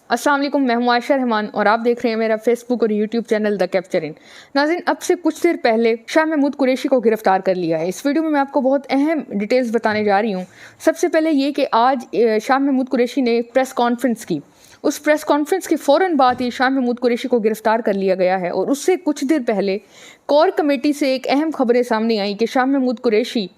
अस्सलाम वालेकुम, मैं हूं आयशा रहमान और आप देख रहे हैं मेरा फेसबुक और यूट्यूब चैनल द कैप्चर इन। नाज़रीन, अब से कुछ देर पहले शाह महमूद कुरैशी को गिरफ्तार कर लिया है। इस वीडियो में मैं आपको बहुत अहम डिटेल्स बताने जा रही हूं। सबसे पहले ये कि आज शाह महमूद कुरैशी ने प्रेस कॉन्फ्रेंस की। उस प्रेस कॉन्फ्रेंस के फ़ौरन बाद ही शाह महमूद कुरैशी को गिरफ्तार कर लिया गया है और उससे कुछ देर पहले कोर कमेटी से एक अहम खबरें सामने आई कि शाह महमूद कुरैशी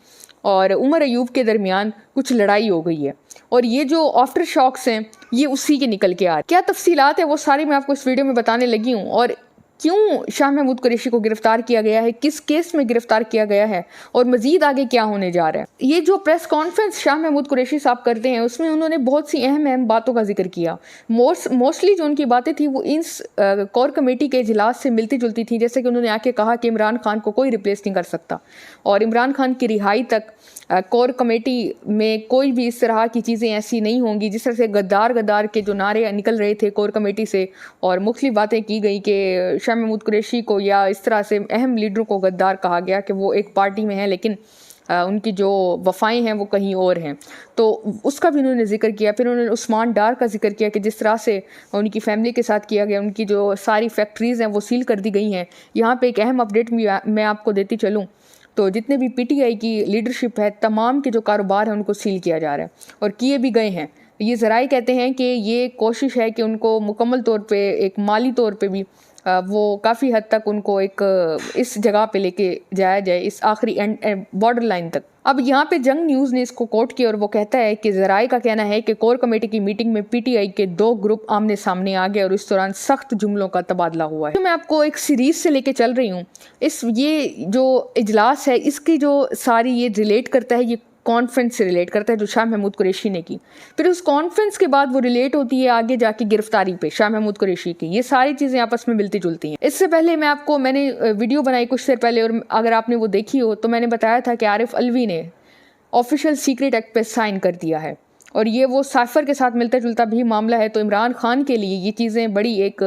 और उमर अयूब के दरमियान कुछ लड़ाई हो गई है और ये जो आफ्टर शॉक्स हैं ये उसी के निकल के आ रहे। क्या तफसीलात है वो सारी मैं आपको इस वीडियो में बताने लगी हूँ, और क्यों शाह महमूद कुरैशी को गिरफ्तार किया गया है, किस केस में गिरफ्तार किया गया है और मजीद आगे क्या होने जा रहा है। ये जो प्रेस कॉन्फ्रेंस शाह महमूद कुरैशी साहब करते हैं उसमें उन्होंने बहुत सी अहम बातों का जिक्र किया। मोस्टली जो उनकी बातें थी वो इन कोर कमेटी के इजलास से मिलती जुलती थी। जैसे कि उन्होंने आके कहा कि इमरान खान को कोई रिप्लेस नहीं कर सकता और इमरान खान की रिहाई तक कोर कमेटी में कोई भी इस तरह की चीज़ें ऐसी नहीं होंगी। जिस तरह से गद्दार के जो नारे निकल रहे थे कोर कमेटी से और मुख्तलिफ बातें की गई कि शाह महमूद कुरैशी को या इस तरह से अहम लीडरों को गद्दार कहा गया कि वो एक पार्टी में है लेकिन उनकी जो वफ़ाएं हैं वो कहीं और हैं, तो उसका भी उन्होंने जिक्र किया। फिर उन्होंने उस्मान डार का जिक्र किया कि जिस तरह से उनकी फैमिली के साथ किया गया, उनकी जो सारी फैक्ट्रीज़ हैं वो सील कर दी गई हैं। यहाँ पे एक अहम अपडेट मैं आपको देती चलूँ तो जितने भी पीटीआई की लीडरशिप है तमाम के जो कारोबार हैं उनको सील किया जा रहा है और किए भी गए हैं। ये ज़राए कहते हैं कि ये कोशिश है कि उनको मुकम्मल तौर पे एक माली तौर पे भी वो काफ़ी हद तक उनको एक इस जगह पे लेके जाया जाए, इस आखिरी बॉर्डर लाइन तक। अब यहाँ पे जंग न्यूज़ ने इसको कोट किया और वो कहता है कि ज़राए का कहना है कि कोर कमेटी की मीटिंग में पीटीआई के दो ग्रुप आमने सामने आ गए और इस दौरान सख्त जुमलों का तबादला हुआ है। तो मैं आपको एक सीरीज से लेके चल रही हूँ। ये जो इजलास है इसकी जो सारी ये रिलेट करता है, ये कॉन्फ्रेंस से रिलेट करता है जो शाह महमूद कुरैशी ने की। फिर उस कॉन्फ्रेंस के बाद वो रिलेट होती है आगे जाके गिरफ्तारी पे शाह महमूद कुरैशी की। ये सारी चीज़ें आपस में मिलती जुलती हैं। इससे पहले मैंने वीडियो बनाई कुछ देर पहले और अगर आपने वो देखी हो तो मैंने बताया था कि आरिफ अलवी ने ऑफिशियल सीक्रेट एक्ट पे साइन कर दिया है और ये वो साइफर के साथ मिलता जुलता भी मामला है। तो इमरान खान के लिए ये चीज़ें बड़ी एक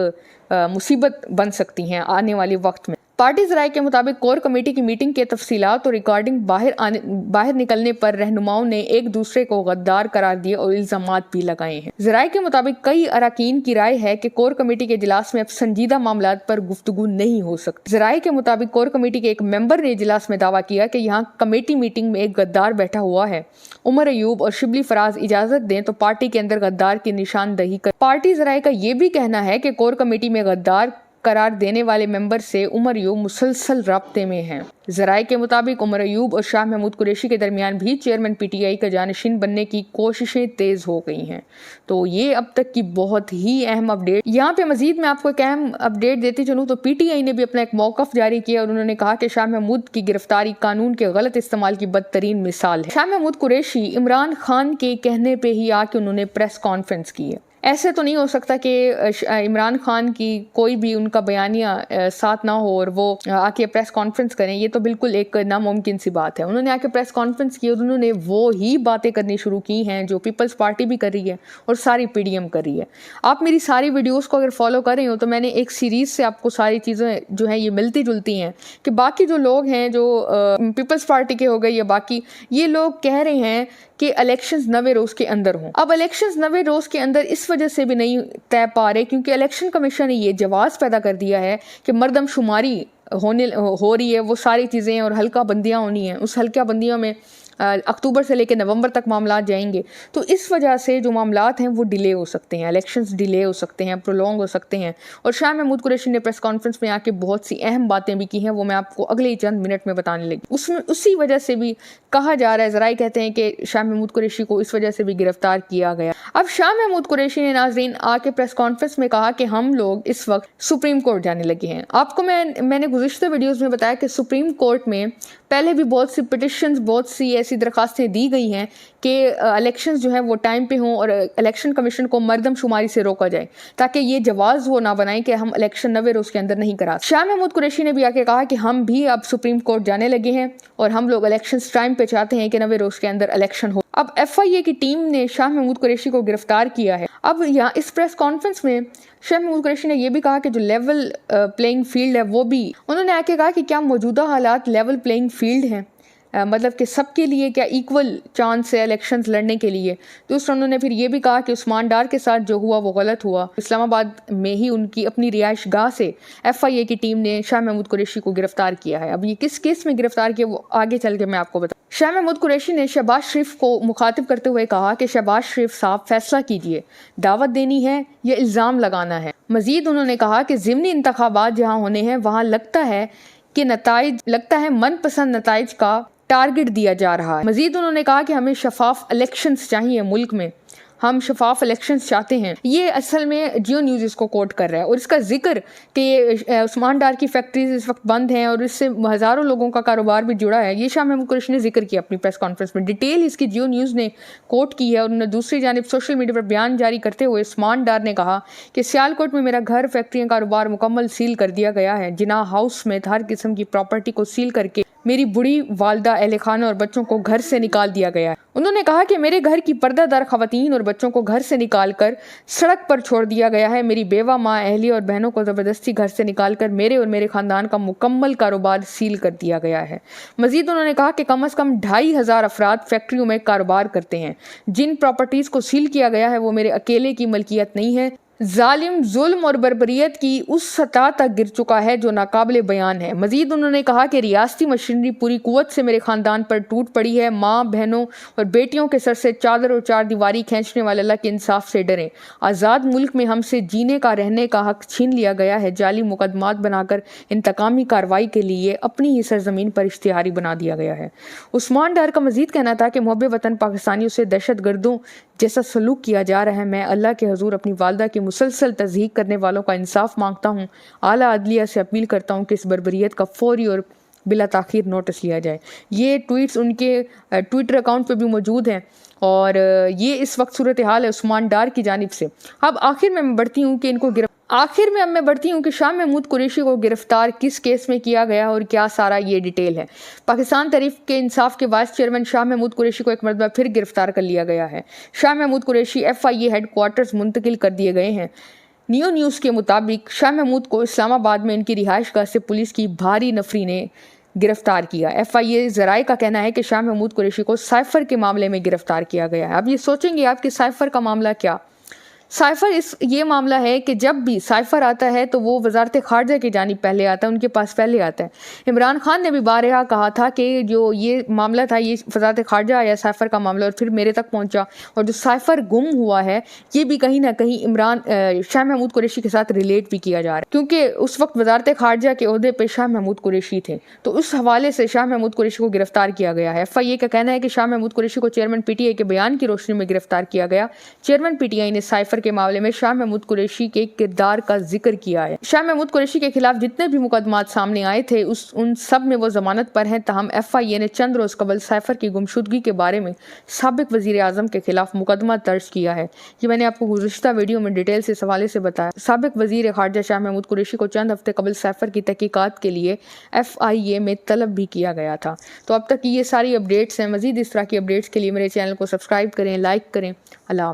मुसीबत बन सकती हैं आने वाले वक्त में। पार्टी ज़राए के मुताबिक कोर कमेटी की मीटिंग के तफसीलात और रिकॉर्डिंग बाहर निकलने पर रहनुमाओं ने एक दूसरे को गद्दार करार दिए और इल्जामात भी लगाए हैं। ज़राए के मुताबिक कई अरकान की राय है कि कोर कमेटी के इजलास में अब संजीदा मामलात पर गुफ्तगू नहीं हो सकती। ज़राए के मुताबिक कोर कमेटी के एक मेंबर ने इजलास में दावा किया कि यहाँ कमेटी मीटिंग में एक गद्दार बैठा हुआ है। उमर अयूब और शिबली फराज इजाजत दें तो पार्टी के अंदर गद्दार की निशानदही कर। पार्टी ज़राए का ये भी कहना है कि कोर कमेटी में गद्दार करार देने वाले मेंबर से उमर अयूब मुसलसल राब्ते में हैं। ज़राए के मुताबिक उमर अयूब और शाह महमूद कुरैशी के दरमियान भी चेयरमैन पीटीआई का जानशीन बनने की कोशिशें तेज हो गई हैं। तो ये अब तक की बहुत ही अहम अपडेट। यहाँ पे मजीद मैं आपको एक अहम अपडेट देती चलूँ तो पीटीआई ने भी अपना एक मौक़िफ़ जारी किया और उन्होंने कहा कि शाह महमूद की गिरफ्तारी कानून के गलत इस्तेमाल की बदतरीन मिसाल है। शाह महमूद कुरैशी इमरान खान के कहने पर ही आके उन्होंने प्रेस कॉन्फ्रेंस की है। ऐसे तो नहीं हो सकता कि इमरान खान की कोई भी उनका बयानिया साथ ना हो और वो आके प्रेस कॉन्फ्रेंस करें। ये तो बिल्कुल एक नामुमकिन सी बात है। उन्होंने आके प्रेस कॉन्फ्रेंस की और उन्होंने वो ही बातें करनी शुरू की हैं जो पीपल्स पार्टी भी कर रही है और सारी पीडीएम कर रही है। आप मेरी सारी वीडियोज़ को अगर फॉलो कर रहे हो तो मैंने एक सीरीज़ से आपको सारी चीज़ें जो हैं ये मिलती जुलती हैं कि बाकी जो लोग हैं जो पीपल्स पार्टी के हो गए या बाकी ये लोग कह रहे हैं कि इलेक्शंस 90 रोज़ के अंदर हों। अब इलेक्शंस 90 रोज़ के अंदर इस वजह से भी नहीं तय पा रहे क्योंकि इलेक्शन कमीशन ने ये जवाज़ पैदा कर दिया है कि मरदमशुमारी हो रही है, वो सारी चीज़ें और हल्का बंदियाँ होनी हैं। उस हल्का बंदियों में अक्टूबर से लेकर नवंबर तक मामला जाएंगे। तो इस वजह से जो मामलात हैं वो डिले हो सकते हैं, इलेक्शंस डिले हो सकते हैं, प्रोलॉन्ग हो सकते हैं। और शाह महमूद कुरैशी ने प्रेस कॉन्फ्रेंस में आके बहुत सी अहम बातें भी की हैं, वो मैं आपको अगले ही चंद मिनट में बताने लगी। उसमें उसी वजह से भी कहा जा रहा है, ज़राए कहते हैं कि शाह महमूद कुरैशी को इस वजह से भी गिरफ्तार किया गया। अब शाह महमूद कुरैशी ने नाज़रीन आके प्रेस कॉन्फ्रेंस में कहा कि हम लोग इस वक्त सुप्रीम कोर्ट जाने लगे हैं। आपको मैंने गुज़िश्ता वीडियोज़ में बताया कि सुप्रीम कोर्ट में पहले भी बहुत सी पिटिशंस, बहुत सी ऐसी दरखास्तें दी गई हैं कि इलेक्शंस जो है वो टाइम पे हों और इलेक्शन कमीशन को मरदमशुमारी से रोका जाए ताकि ये जवाज़ वो ना बनाए कि हम इलेक्शन 90 रोज़ के अंदर नहीं करा। शाह महमूद कुरैशी ने भी आके कहा कि हम भी अब सुप्रीम कोर्ट जाने लगे हैं और हम लोग इलेक्शंस टाइम पे चाहते हैं कि 90 रोज़ के अंदर इलेक्शन हो। अब FIA की टीम ने शाह महमूद कुरैशी को गिरफ्तार किया है। अब यहाँ इस प्रेस कॉन्फ्रेंस में शाह महमूद कुरैशी ने यह भी कहा कि जो लेवल प्लेइंग फील्ड है वो भी, उन्होंने आके कहा कि क्या मौजूदा हालात लेवल प्लेइंग फील्ड हैं। मतलब कि सबके लिए क्या इक्वल चांस है इलेक्शंस लड़ने के लिए। दूसरा उन्होंने फिर ये भी कहा कि उस्मान डार के साथ जो हुआ वो गलत हुआ। इस्लामाबाद में ही उनकी अपनी रिहाइश गाह से FIA की टीम ने शाह महमूद कुरैशी को गिरफ्तार किया है। अब ये किस केस में गिरफ्तार किया वो आगे चल के मैं आपको बता। शाह महमूद कुरैशी ने शहबाज शरीफ को मुखातिब करते हुए कहा कि शहबाज शरीफ साहब फैसला कीजिए, दावत देनी है या इल्ज़ाम लगाना है। मजीद उन्होंने कहा कि ज़िमनी इंतखाबात जहाँ होने हैं वहाँ लगता है मनपसंद नताइज का टारगेट दिया जा रहा है। मजीद उन्होंने कहा कि हमें शफाफ इलेक्शंस चाहिए, मुल्क में हम शफाफ इलेक्शंस चाहते हैं। ये असल में जियो न्यूज़ इसको कोट कर रहा है और इसका जिक्र कि उस्मान डार की फैक्ट्रीज इस वक्त बंद हैं और इससे हज़ारों लोगों का कारोबार भी जुड़ा है, ये शाह महमूद कुरैशी ने जिक्र किया अपनी प्रेस कॉन्फ्रेंस में। डिटेल इसकी जियो न्यूज़ ने कोट की है और उन्होंने दूसरी जानिब सोशल मीडिया पर बयान जारी करते हुए उस्मान डार ने कहा कि सियालकोट में मेरा घर, फैक्ट्रियाँ, कारोबार मुकम्मल सील कर दिया गया है। जिनाह हाउस में हर किस्म की प्रॉपर्टी को सील करके मेरी बुढ़ी वालदा, अहले खाना और बच्चों को घर से निकाल दिया गया है। उन्होंने कहा कि मेरे घर की पर्दादार खवातीन और बच्चों को घर से निकालकर सड़क पर छोड़ दिया गया है। मेरी बेवा माँ, अहली और बहनों को ज़बरदस्ती घर से निकालकर मेरे और मेरे खानदान का मुकम्मल कारोबार सील कर दिया गया है। मजीद उन्होंने कहा कि कम से कम 2500 अफराद फैक्ट्रियों में कारोबार करते हैं। जिन प्रॉपर्टीज़ को सील किया गया है वो मेरे अकेले की मलकियत नहीं है। जालिम जुल्म और बर्बरियत की उस सतह तक गिर चुका है जो नाकाबिले बयान है। मजीद उन्होंने कहा कि रियासती मशीनरी पूरी कुव्वत से मेरे खानदान पर टूट पड़ी है। माँ, बहनों और बेटियों के सर से चादर और चार दीवारी खींचने वाले अल्लाह के इंसाफ से डरें। आज़ाद मुल्क में हमसे जीने का, रहने का हक छीन लिया गया है। जाली मुकदमात बनाकर इंतकामी कार्रवाई के लिए अपनी ही सरजमीन पर इश्तिहारी बना दिया गया है। उस्मान डार का मजीद कहना था कि मुहब्बे वतन पाकिस्तानियों से दहशत गर्दों जैसा सलूक किया जा रहा है। मैं अल्लाह के हजूर अपनी वालदा की मुसलसल तज़हीक करने वालों का इंसाफ मांगता हूँ। आला अदलिया से अपील करता हूँ कि इस बर्बरियत का फौरी और बिला ताखीर नोटिस लिया जाए। ये ट्वीट्स उनके ट्विटर अकाउंट पे भी मौजूद हैं और ये इस वक्त सूरत हाल है उस्मान डार की जानिब से। अब आखिर में मैं बढ़ती हूँ कि शाह महमूद कुरैशी को गिरफ्तार किस केस में किया गया और क्या सारा ये डिटेल है। पाकिस्तान तहरीक के इंसाफ के वाइस चेयरमैन शाह महमूद कुरैशी को एक मरतबा फिर गिरफ्तार कर लिया गया है। शाह महमूद कुरैशी FIA हेडक्वार्टर्स मुंतकिल कर दिए गए हैं। जियो न्यूज़ के मुताबिक शाह महमूद को इस्लामाबाद में इनकी रिहाइशगाह से पुलिस की भारी नफरी ने गिरफ्तार किया। FIA ज़राए का कहना है कि शाह महमूद कुरैशी को साइफर के मामले में गिरफ्तार किया गया है। अब ये सोचेंगे आप कि साइफर का मामला क्या? ये मामला है कि जब भी साइफर आता है तो वो वजारत खारजा की जानिब पहले आता है, उनके पास पहले आता है। इमरान खान ने भी बारहा कहा था कि जो ये मामला था ये वजारत खारजा आया साइफर का मामला और फिर मेरे तक पहुंचा, और जो साइफर गुम हुआ है ये भी कहीं ना कहीं शाह महमूद कुरैशी के साथ रिलेट भी किया जा रहा है, क्योंकि उस वक्त वजारत खारजा के ओहदे पे शाह महमूद कुरैशी थे। तो उस हवाले से शाह महमूद कुरैशी को गिरफ्तार किया गया है। FIA का कहना है कि शाह महमूद कुरैशी को चेयरमैन PTI के बयान की रोशनी में गिरफ्तार किया गया। चेयरमैन PTI ने साइफर के मामले में शाह महमूद कुरैशी के किरदार का जिक्र किया है। शाह महमूद कुरैशी के खिलाफ जितने भी मुकदमात सामने आए थे उन सब में वो जमानत पर हैं। तहम FIA ने चंद रोज कबल साइफर की गुमशुदगी के बारे में साबिक वजीर आजम के खिलाफ मुकदमा दर्ज किया है। ये मैंने आपको गुज़िश्ता वीडियो में डिटेल से इस हवाले से बताया। साबिक वजीर खारजा शाह महमूद कुरैशी को चंद हफ्ते कबल साइफर की तहकीकात के लिए FIA में तलब भी किया गया था। तो अब तक ये सारी अपडेट्स हैं। मजीद इस तरह की अपडेट्स के लिए मेरे चैनल को सब्सक्राइब करें, लाइक करें। अल्लाह हाफ़िज़।